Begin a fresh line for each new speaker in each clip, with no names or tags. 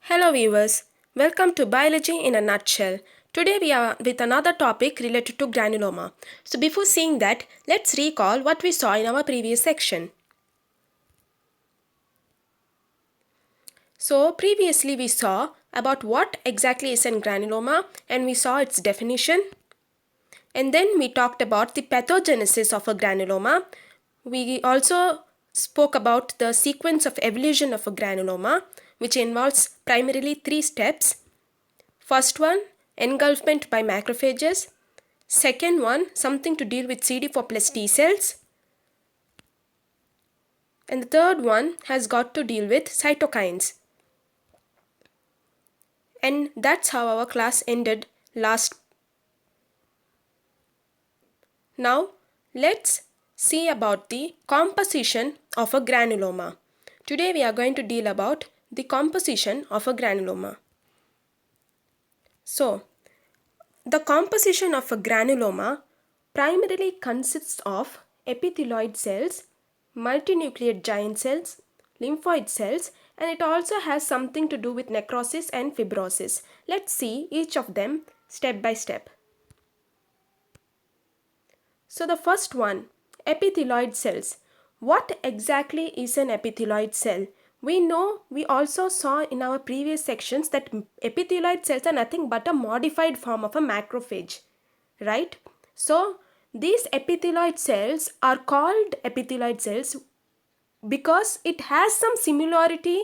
Hello viewers, welcome to Biology in a Nutshell. Today we are with another topic related to granuloma. So before seeing that, let's recall what we saw in our previous section. So previously we saw about what exactly is an granuloma and we saw its definition. And then we talked about the pathogenesis of a granuloma. We also spoke about the sequence of evolution of a granuloma, which involves primarily three steps. First one, engulfment by macrophages. Second one, something to deal with CD4 plus T cells. And the third one has got to deal with cytokines. And that's how our class ended last. Now, let's see about the composition of a granuloma. Today we are going to deal about the composition of a granuloma. So, the composition of a granuloma primarily consists of epithelioid cells, multinucleate giant cells, lymphoid cells, and it also has something to do with necrosis and fibrosis. Let's see each of them step by step. So the first one, epithelioid cells. What exactly is an epithelioid cell? We also saw in our previous sections that epithelioid cells are nothing but a modified form of a macrophage, right? So these epithelioid cells are called epithelioid cells because it has some similarity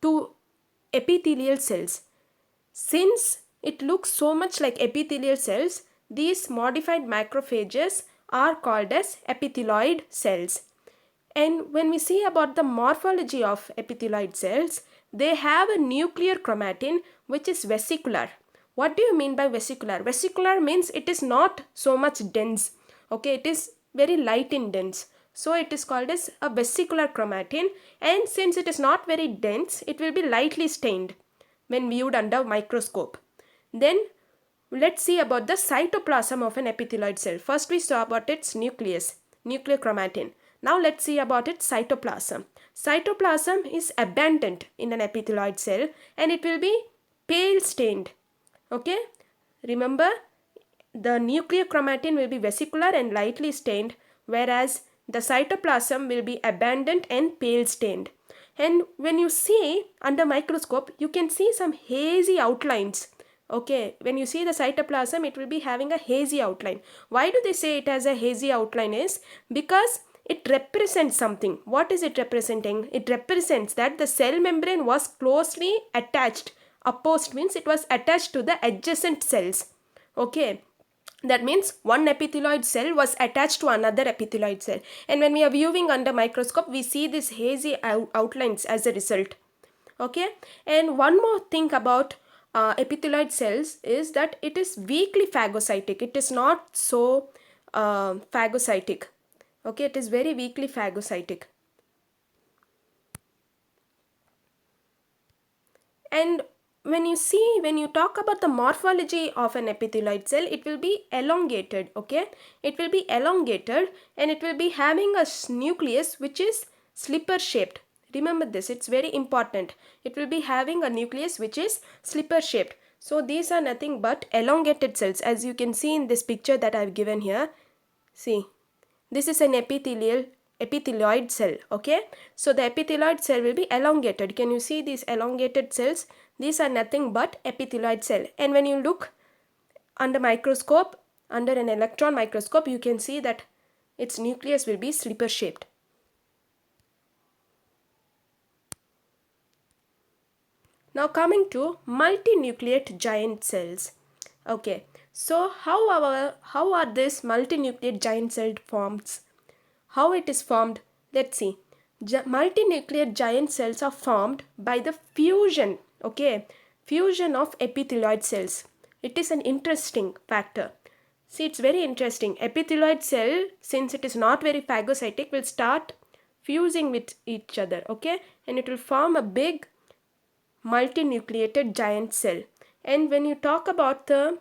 to epithelial cells. Since it looks so much like epithelial cells, these modified macrophages are called as epithelioid cells. And when we see about the morphology of epithelioid cells, they have a nuclear chromatin which is vesicular. What do you mean by vesicular? Vesicular means it is not so much dense. Okay, it is very light in dense. So it is called as a vesicular chromatin, and since it is not very dense, it will be lightly stained when viewed under microscope. Then let's see about the cytoplasm of an epithelioid cell. First we saw about its nucleus, nuclear chromatin. Now let's see about its cytoplasm. Cytoplasm is abundant in an epithelioid cell and it will be pale stained. Okay? Remember, the nuclear chromatin will be vesicular and lightly stained, whereas the cytoplasm will be abundant and pale stained. And when you see under microscope, you can see some hazy outlines. Okay, when you see the cytoplasm, it will be having a hazy outline. Why do they say it has a hazy outline is because it represents something. What is it representing? It represents that the cell membrane was closely attached. Opposed means it was attached to the adjacent cells. Okay, that means one epithelioid cell was attached to another epithelioid cell, and when we are viewing under microscope we see these hazy outlines as a result. Okay, and one more thing about epithelioid cells is that it is weakly phagocytic. It is not so phagocytic. Okay, it is very weakly phagocytic. And when you talk about the morphology of an epithelioid cell, it will be elongated. Okay, it will be elongated and it will be having a nucleus which is slipper shaped. Remember this, it's very important. It will be having a nucleus which is slipper shaped. So these are nothing but elongated cells, as you can see in this picture that I've given here. See, this is an epithelioid cell. Okay, so the epithelioid cell will be elongated. Can you see these elongated cells? These are nothing but epithelioid cell, and when you look under microscope, under an electron microscope, you can see that its nucleus will be slipper shaped. Now coming to multinucleate giant cells. Okay, so how are these multinucleate giant cell forms? How it is formed? Let's see. Multinucleate giant cells are formed by the fusion, okay, fusion of epithelioid cells. It is an interesting factor. See, it's very interesting. Epithelioid cell, since it is not very phagocytic, will start fusing with each other, okay, and it will form a big multinucleated giant cell. And when you talk about the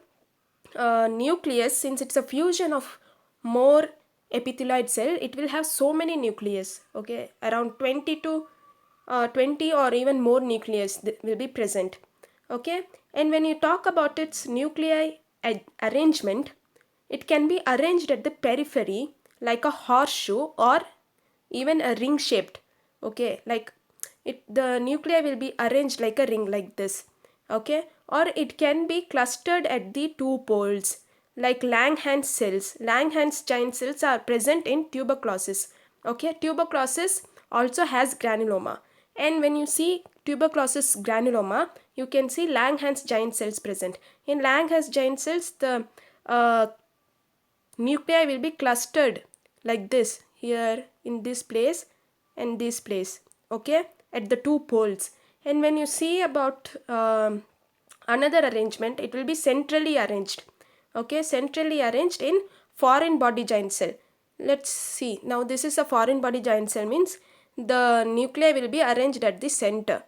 nucleus, since it's a fusion of more epithelioid cell, it will have so many nucleus, okay, around 20 to 20 or even more nucleus will be present. Okay, and when you talk about its nuclei arrangement, it can be arranged at the periphery like a horseshoe or even a ring shaped. Okay, like the nuclei will be arranged like a ring like this. Okay, or it can be clustered at the two poles like Langhans cells. Langhans giant cells are present in tuberculosis. Okay, tuberculosis also has granuloma, and when you see tuberculosis granuloma, you can see Langhans giant cells present. In Langhans giant cells, the uh, nuclei will be clustered like this here in this place and this place. Okay, at the two poles. And when you see about another arrangement, it will be centrally arranged. Okay, centrally arranged in foreign body giant cell. Let's see, now this is a foreign body giant cell, means the nuclei will be arranged at the center.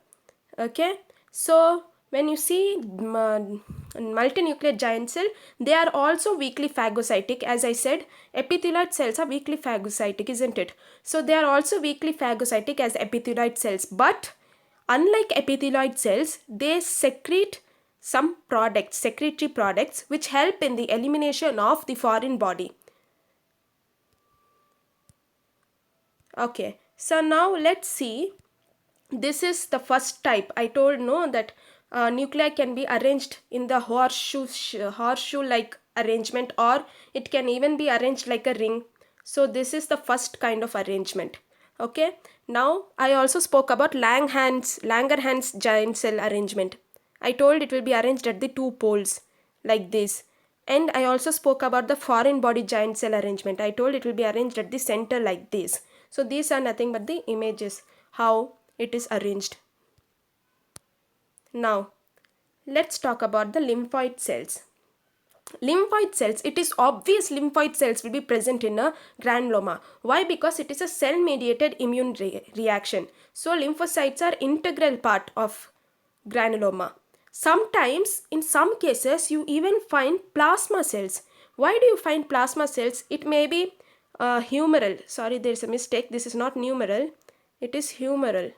Okay, so when you see multinuclear giant cell, they are also weakly phagocytic. As I said, epithelioid cells are weakly phagocytic, isn't it? So they are also weakly phagocytic as epithelioid cells, but unlike epithelioid cells, they secrete some products, secretory products, which help in the elimination of the foreign body. Okay, so now let's see, this is the first type. I told no that nuclei can be arranged in the horseshoe like arrangement, or it can even be arranged like a ring. So this is the first kind of arrangement. Okay, now I also spoke about Langerhans giant cell arrangement. I told it will be arranged at the two poles like this. And I also spoke about the foreign body giant cell arrangement. I told it will be arranged at the center like this. So these are nothing but the images how it is arranged. Now let's talk about the lymphoid cells. Lymphoid cells, it is obvious lymphoid cells will be present in a granuloma. Why? Because it is a cell mediated immune reaction. So lymphocytes are integral part of granuloma. Sometimes in some cases you even find plasma cells. Why do you find plasma cells? It may be humoral. Sorry, there is a mistake. This is not numeral. It is humoral.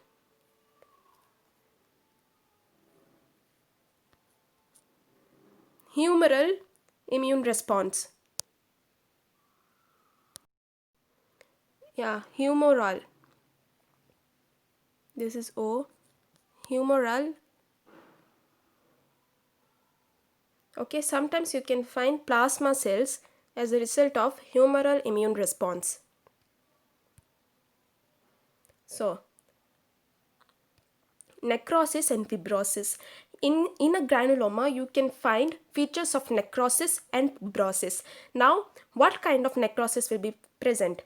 Humoral immune response. Yeah, humoral. This is O. Humoral. Okay, sometimes you can find plasma cells as a result of humoral immune response. So, necrosis and fibrosis. In a granuloma, you can find features of necrosis and fibrosis. Now, what kind of necrosis will be present?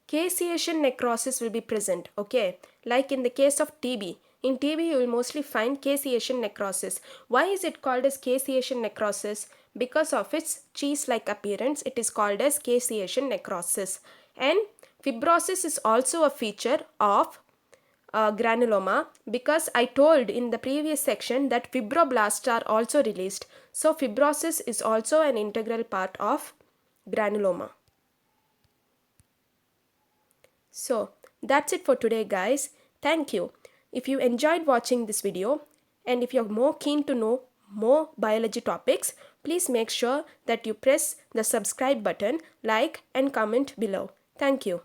Caseation necrosis will be present, okay, like in the case of TB. In TB, you will mostly find caseation necrosis. Why is it called as caseation necrosis? Because of its cheese-like appearance, it is called as caseation necrosis. And fibrosis is also a feature of granuloma, because I told in the previous section that fibroblasts are also released. So fibrosis is also an integral part of granuloma. So that's it for today, guys. Thank you. If you enjoyed watching this video, and if you're more keen to know more biology topics, please make sure that you press the subscribe button, like and comment below. Thank you.